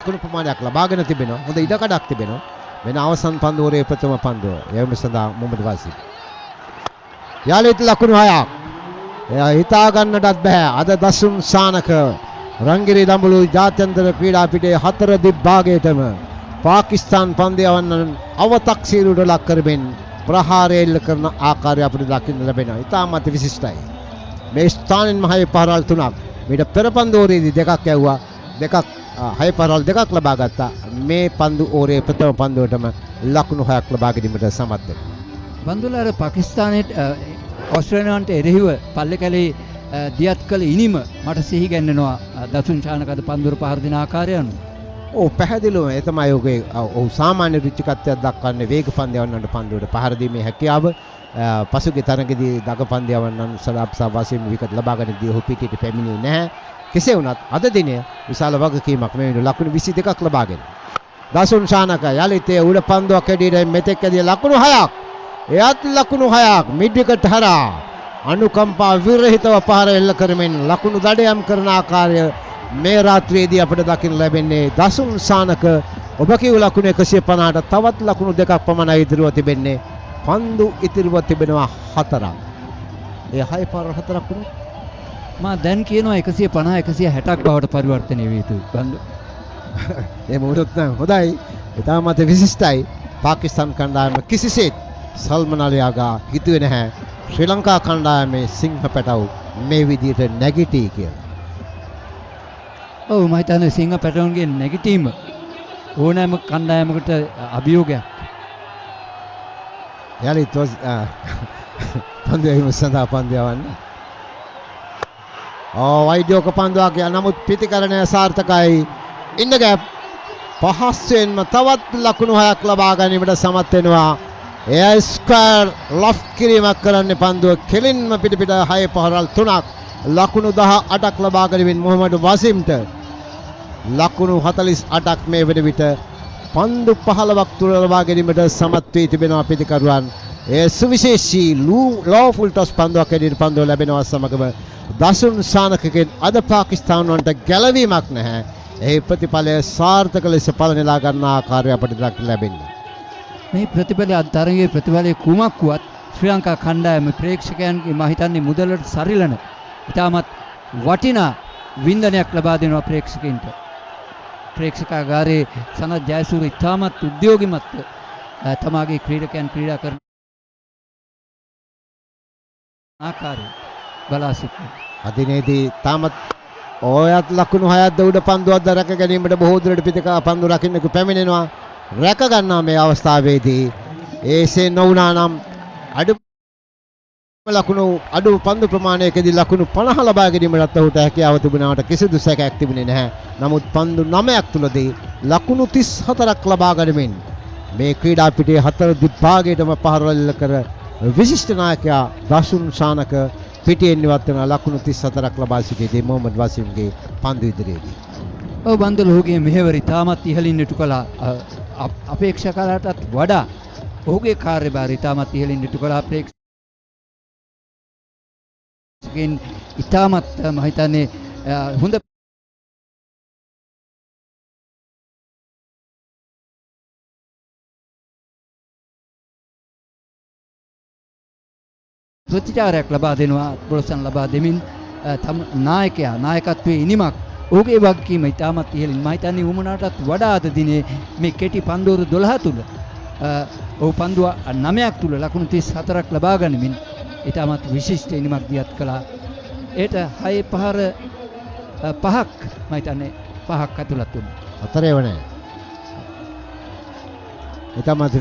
ලකුණු ප්‍රමාණයක් ලබාගෙන තිබෙනවා. හොඳ ඉඩකඩක් තිබෙනවා. වෙන අවසන් පන්දුවරේ ප්‍රථම පන්දුව. එවුන සඳහා මොහමඩ් වාසිම්. යාලිත් ලකුණු 6ක්. එයා හිතා ගන්නටත් බෑ. අද දසුන් සානක රංගිරි දඹුලු ජාත්‍යන්තර ක්‍රීඩා පිටේ 4 දිග්භාගයටම පාකිස්තාන් පන්දියවන්නන් අවතක්සීරුවට ලක් කරමින් ප්‍රහාරය එල්ල කරන ආකාරය අපිට දකින්න ලැබෙනවා. ඉතාමත් විශිෂ්ටයි. මේ ස්ථානෙන් මහේ පහරවල් 3ක්. මීට පෙර පන්දුවේදී දෙකක් ඇව්වා. දෙකක් හය පහරවල් දෙකක් ලබා ගත්තා. මේ පන්දු ඕරේ ප්‍රථම පන්දුවටම ලකුණු 6ක් ලබා ගැනීමට සමත් වෙනවා. බන්දුලාර පාකිස්තානයේ ඕස්ට්‍රේලියාවට එරෙහිව පල්ලේකැලේ දියත් කළ ඉනිම මට සිහි ගැන්වෙනවා දසුන් ශානකද පන්දුර පහර දෙන ආකාරය අනුව. ඔව් පැහැදිලිවම ඒ තමයි ඔහුගේ ඔහු සාමාන්‍ය රුචිකත්වයක් දක්වන්නේ වේග පන්දියවන්නන්ට පන්දුවට පහර දීමේ හැකියාව. පසුගිය තරඟදී දග පන්දියවන්නන් සලාප්සා වශයෙන් විකට් ලබාගෙනදී ඔහු පිටියට පැමිණෙන්නේ නැහැ. කෙසේ වුණත් අද දිනේ විශාල වගකීමක් මේ වෙනුවට ලකුණු 22ක් ලබාගෙන. දසුන් ශානක යලිත් ඒ උඩ පන්දුවක් ඇදීලා මෙතෙක් ඇදී ලකුණු 6ක්. එයත් ලකුණු 6ක් මිඩ් විකට් හරහා අනුකම්පා විරහිතව පහර එල්ල කරමින් ලකුණු දඩයම් කරන ආකාරය මේ රාත්‍රියේදී අපිට දකින්න ලැබෙන්නේ දසුන් සානක ඔබ කියු ලකුණු 150ට තවත් ලකුණු දෙකක් පමණයි ඉදිරියව තිබෙන්නේ. පන්දු ඉදිරියව තිබෙනවා 4ක්. ඒ 6 පාර 4ක් වුණා. මා දැන් කියනවා 150 160ක් බවට පරිවර්තනය වේ යුතුයි. පන්දු ඒ මොහොතත් හොඳයි. ඉතාමත් විශිෂ්ටයි. පාකිස්තාන් කණ්ඩායම කිසිසේත් සල්මන් අලියාගා හිතුවේ නැහැ ශ්‍රී ලංකා කණ්ඩායමේ සිංහ පැටව් මේ විදියට නැගිටී කියලා. ඔව් මම හිතන්නේ සිංහ පැටවුන්ගේ නැගිටීම ඕනෑම කණ්ඩායමකට අභියෝගයක්. යලිත් පන්දුවේ සඳහා පන්දියවන්න. වෛද්‍යෝක පන්දුවක් නමුත් පිටිකරණය සාර්ථකයි. ඉන්න ගැප් පහස්වෙන්ම තවත් ලකුණු 6ක් ලබා ගැනීමට සමත් වෙනවා. එයා ස්ක්වයර් ලොෆ් කිරීමක් කරන්නේ පන්දුව කෙලින්ම පිට 6 පහරවල් 3ක් ලකුණු 18ක් ලබා ගැනීමෙන් මොහමඩ් වසීම්ට ලකුණු 48ක් මේ වෙන විට පන්දු 15ක් තුර ලබා ගැනීමට සමත් වී තිබෙනවා පිටිකරුවන්. ඒ සුවිශේෂී ලෝෆුල් ටොස් පන්දුවක් ඇදීට පන්දුව ලැබෙනවා සමගම දසුන් සානකගෙන් අද පාකිස්තාන වන්ට ගැලවීමක් නැහැ. එහි ප්‍රතිඵලය සාර්ථක ලෙස පලනෙලා ගන්න ආකාරය අපිට දක්න ලැබෙන්නේ. මේ ප්‍රතිඵලය අත්තරගේ ප්‍රතිඵලයේ කුමක් වුවත් ශ්‍රී ලංකා කණ්ඩායම ප්‍රේක්ෂකයන්ගේ මම හිතන්නේ මුදලට සරිලන ඉතාමත් වටිනා වින්දනයක් ලබා දෙනවා ප්‍රේක්ෂකයන්ට. ප්‍රේක්ෂකාගාරයේ සනත් ජයසූරිය ඉතාමත් උද්‍යෝගිමත්ව තමාගේ ක්‍රීඩකයන් ක්‍රීඩා කරන ආකාරය බලා සිටිනවා. අදිනේදී තාමත් ඔයත් ලකුණු 6ක් උඩ පන්දුවක් දරක ගැනීමට බොහෝ දුරට පිටක පන්දු රකින්නකු පැමිණෙනවා. රැක ගන්නා මේ අවස්ථාවේදී ඒසේ නොවුනා නම් අඩු පන්දු ප්‍රමාණයකදී ලකුණු 50 ලබා ගැනීමට ඔහුට හැකියාව තිබුණාට කිසිදු සැකයක් තිබුණේ නැහැ. නමුත් පන්දු 9ක් තුලදී ලකුණු 34ක් ලබා ගනිමින් මේ ක්‍රීඩා පිටේ 4 දිග්භාගයටම පහරවල් කර විශිෂ්ට නායකයා දසුන් ශානක පිටියෙන් ඉවත් වෙන ලකුණු 34ක් ලබා සිටිදී මොහමඩ් වසීම්ගේ පන්දු ඉදිරියේදී. ඔව් බන්දුල ඔහුගේ මෙහෙවර ඉතාමත් ඉහළින් ඉටු කළා. අපේක්ෂකලාටත් වඩා ඔහුගේ කාර්යභාරය ඉතාමත් ඉහළින් ඉටු කළා. අපේක්ෂකයන් ඉතාමත් මම හිතන්නේ හොඳ ප්‍රතිචාරයක් ලබා දෙනවා. ප්‍රොසන් ලබා දෙමින් තම නායකත්වයේ ඉනිමක් ඔහුගේ වගකීම ඉතාමත් ඉහළින් මම හිතන්නේ උමනාටත් වඩා අද දිනේ මේ කෙටි පන්දුවර 12 තුල ඔහු පන්දුව 9ක් තුල ලකුණු 34ක් ලබා ගනිමින් ඉතාමත් විශිෂ්ට ඉනිමක් දියත් කළා. ඒට 6 පහර 5ක් මම හිතන්නේ 5ක් ඇතුළත් වුණා. 4 වනේ. ඉතාමත්